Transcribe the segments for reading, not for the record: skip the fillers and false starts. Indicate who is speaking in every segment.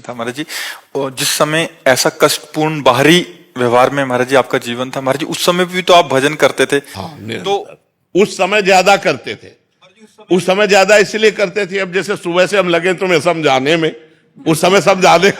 Speaker 1: था महाराज जी। और जिस समय ऐसा कष्टपूर्ण बाहरी व्यवहार में महाराज जी आपका जीवन था महाराज जी, उस समय भी तो आप भजन करते थे।
Speaker 2: हाँ,
Speaker 1: तो
Speaker 2: निरंतर उस समय ज्यादा करते थे। उस समय ज्यादा इसलिए करते थे, अब जैसे सुबह से हम लगे तुम्हें समझाने में, उस समय समझाने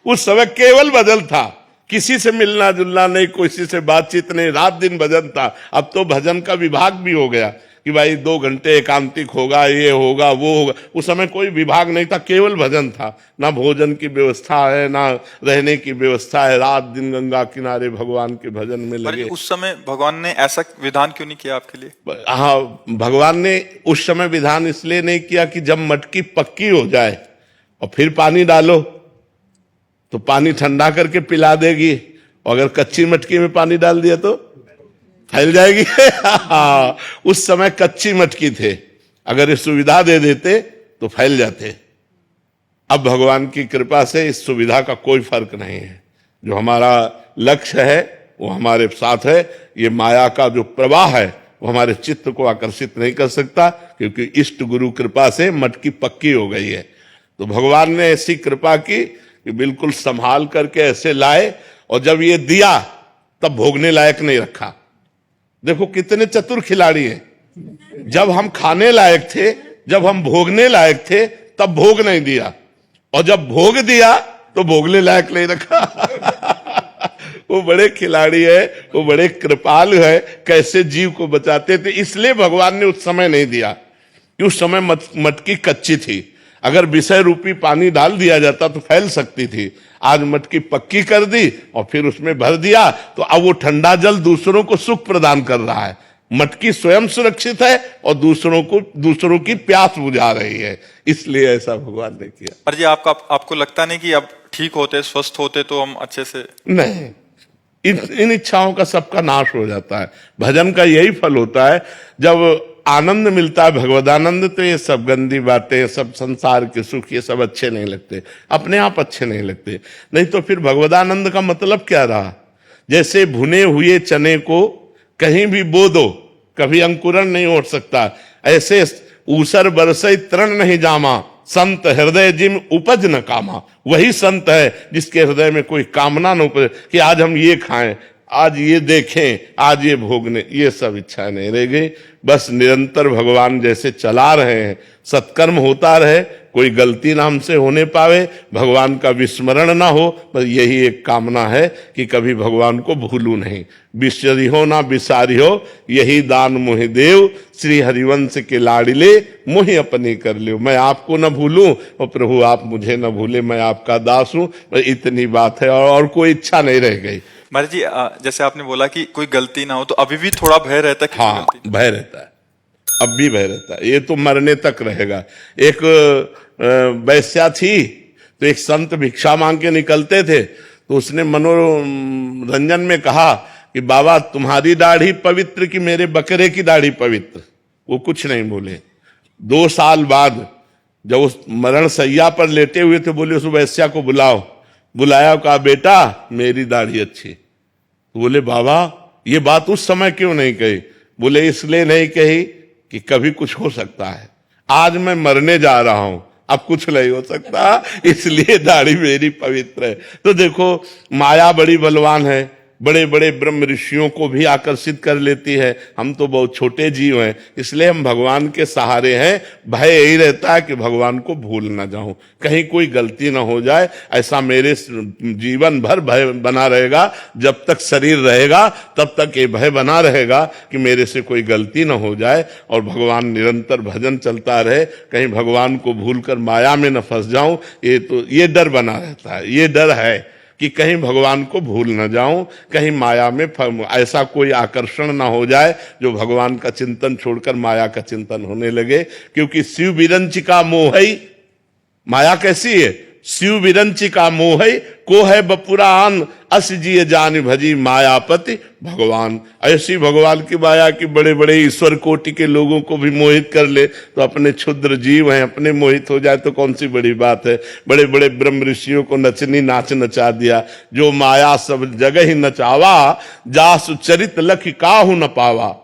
Speaker 2: उस समय केवल भजन था, किसी से मिलना जुलना नहीं, किसी से बातचीत नहीं, रात दिन भजन था। अब तो भजन का विभाग भी हो गया कि भाई 2 घंटे एकांतिक होगा, ये होगा वो होगा। उस समय कोई विभाग नहीं था, केवल भजन था। ना भोजन की व्यवस्था है, ना रहने की व्यवस्था है, रात दिन गंगा किनारे भगवान के भजन में
Speaker 1: महाराज जी
Speaker 2: लगे।
Speaker 1: उस समय भगवान ने ऐसा विधान क्यों नहीं किया आपके लिए?
Speaker 2: हाँ, भगवान ने उस समय विधान इसलिए नहीं किया कि जब मटकी पक्की हो जाए और फिर पानी डालो तो पानी ठंडा करके पिला देगी, और अगर कच्ची मटकी में पानी डाल दिया तो फैल जाएगी। उस समय कच्ची मटकी थे, अगर ये सुविधा दे देते तो फैल जाते। अब भगवान की कृपा से इस सुविधा का कोई फर्क नहीं है। जो हमारा लक्ष्य है वो हमारे साथ है। ये माया का जो प्रवाह है वो हमारे चित्त को आकर्षित नहीं कर सकता, क्योंकि इष्ट गुरु कृपा से मटकी पक्की हो गई है। तो भगवान ने ऐसी कृपा की कि बिल्कुल संभाल करके ऐसे लाए, और जब ये दिया तब भोगने लायक नहीं रखा। देखो कितने चतुर खिलाड़ी हैं। जब हम खाने लायक थे, जब हम भोगने लायक थे, तब भोग नहीं दिया, और जब भोग दिया तो भोगने लायक नहीं रखा। वो बड़े खिलाड़ी है, वो बड़े कृपालु है, कैसे जीव को बचाते थे। इसलिए भगवान ने उस समय नहीं दिया कि उस समय मटकी कच्ची थी। अगर विषय रूपी पानी डाल दिया जाता तो फैल सकती थी। आज मटकी पक्की कर दी और फिर उसमें भर दिया, तो अब वो ठंडा जल दूसरों को सुख प्रदान कर रहा है। मटकी स्वयं सुरक्षित है और दूसरों की प्यास बुझा रही है। इसलिए ऐसा भगवान ने किया।
Speaker 1: महाराज जी आपको लगता नहीं कि अब ठीक होते, स्वस्थ होते तो हम अच्छे से?
Speaker 2: नहीं, इन इच्छाओं का सबका नाश हो जाता है। भजन का यही फल होता है। जब आनंद मिलता है, भगवदानंद, तो ये सब गंदी बातें, सब संसार के सुख, ये सब अच्छे नहीं लगते, अपने आप अच्छे नहीं लगते। नहीं तो फिर भगवदानंद का मतलब क्या रहा? जैसे भुने हुए चने को कहीं भी बो दो, कभी अंकुरण नहीं हो सकता। ऐसे ऊसर बरसई तृण नहीं जामा, संत हृदय जिम उपज न कामा। वही संत है जिसके हृदय में कोई कामना न उपज, कि आज हम ये खाएं, आज ये देखें, आज ये भोगने, ये सब इच्छा नहीं रह गई। बस निरंतर भगवान जैसे चला रहे हैं, सत्कर्म होता रहे, कोई गलती ना हमसे होने पावे, भगवान का विस्मरण ना हो। बस यही एक कामना है कि कभी भगवान को भूलूं नहीं। बिसरी हो ना बिसारी हो, यही दान मोहि देव, श्री हरिवंश के लाडिले मोहि अपनी कर लियो। मैं आपको न भूलूं और प्रभु आप मुझे न भूले, मैं आपका दास हूं। इतनी बात है, और कोई इच्छा नहीं रह गई।
Speaker 1: महाराज जी जैसे आपने बोला कि कोई गलती ना हो, तो अभी भी थोड़ा भय रहता है कि
Speaker 2: हाँ, भय रहता है, अब भी भय रहता है। ये तो मरने तक रहेगा। एक वैश्या थी, तो एक संत भिक्षा मांग के निकलते थे, तो उसने मनोरंजन में कहा कि बाबा तुम्हारी दाढ़ी पवित्र कि मेरे बकरे की दाढ़ी पवित्र? वो कुछ नहीं बोले। 2 साल बाद जब उस मरण सैया पर लेटे हुए थे, बोले उस वैश्या को बुलाओ। बुलाया, कहा बेटा मेरी दाढ़ी अच्छी। तो बोले बाबा ये बात उस समय क्यों नहीं कही? बोले इसलिए नहीं कही कि कभी कुछ हो सकता है। आज मैं मरने जा रहा हूं, अब कुछ नहीं हो सकता, इसलिए दाढ़ी मेरी पवित्र है। तो देखो माया बड़ी बलवान है, बड़े बड़े ब्रह्म ऋषियों को भी आकर्षित कर लेती है। हम तो बहुत छोटे जीव हैं, इसलिए हम भगवान के सहारे हैं। भय यही रहता है कि भगवान को भूल ना जाऊं, कहीं कोई गलती ना हो जाए। ऐसा मेरे जीवन भर भय बना रहेगा, जब तक शरीर रहेगा तब तक ये भय बना रहेगा कि मेरे से कोई गलती ना हो जाए। और भगवान निरंतर भजन चलता रहे, कहीं भगवान को भूलकर माया में न फंस जाऊं। ये डर बना रहता है, ये डर है कि कहीं भगवान को भूल न जाऊं, कहीं माया में ऐसा कोई आकर्षण ना हो जाए जो भगवान का चिंतन छोड़कर माया का चिंतन होने लगे। क्योंकि शिव विरंचिका मोहई, माया कैसी है? शिव विरंचिका मोहई को है बपुरान, अस जिय जान भजी मायापति भगवान। ऐसी भगवान की माया की बड़े बड़े ईश्वर कोटि के लोगों को भी मोहित कर ले, तो अपने क्षुद्र जीव हैं, अपने मोहित हो जाए तो कौन सी बड़ी बात है। बड़े बड़े ब्रह्म ऋषियों को नचनी नाच नचा दिया। जो माया सब जगह ही नचावा, जासु चरित लख काहू न पावा।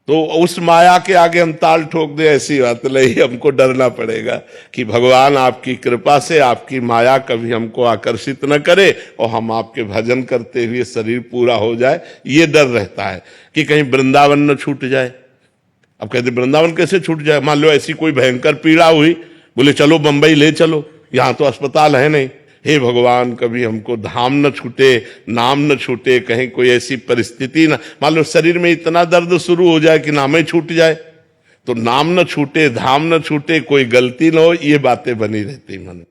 Speaker 2: तो उस माया के आगे हम ताल ठोक दे, ऐसी बात नहीं। हमको डरना पड़ेगा कि भगवान आपकी कृपा से आपकी माया कभी हमको आकर्षित न करे और हम आपके भजन करते हुए शरीर पूरा हो जाए, ये डर रहता है कि कहीं वृंदावन न छूट जाए। अब कहते वृंदावन कैसे छूट जाए? मान लो ऐसी कोई भयंकर पीड़ा हुई, बोले चलो बंबई ले चलो, यहां तो अस्पताल है नहीं। हे भगवान, कभी हमको धाम न छूटे, नाम न छूटे, कहीं कोई ऐसी परिस्थिति ना, मान लो शरीर में इतना दर्द शुरू हो जाए कि नाम ही छूट जाए, तो नाम न छूटे, धाम न छूटे, कोई गलती न हो, ये बातें बनी रहती मन में।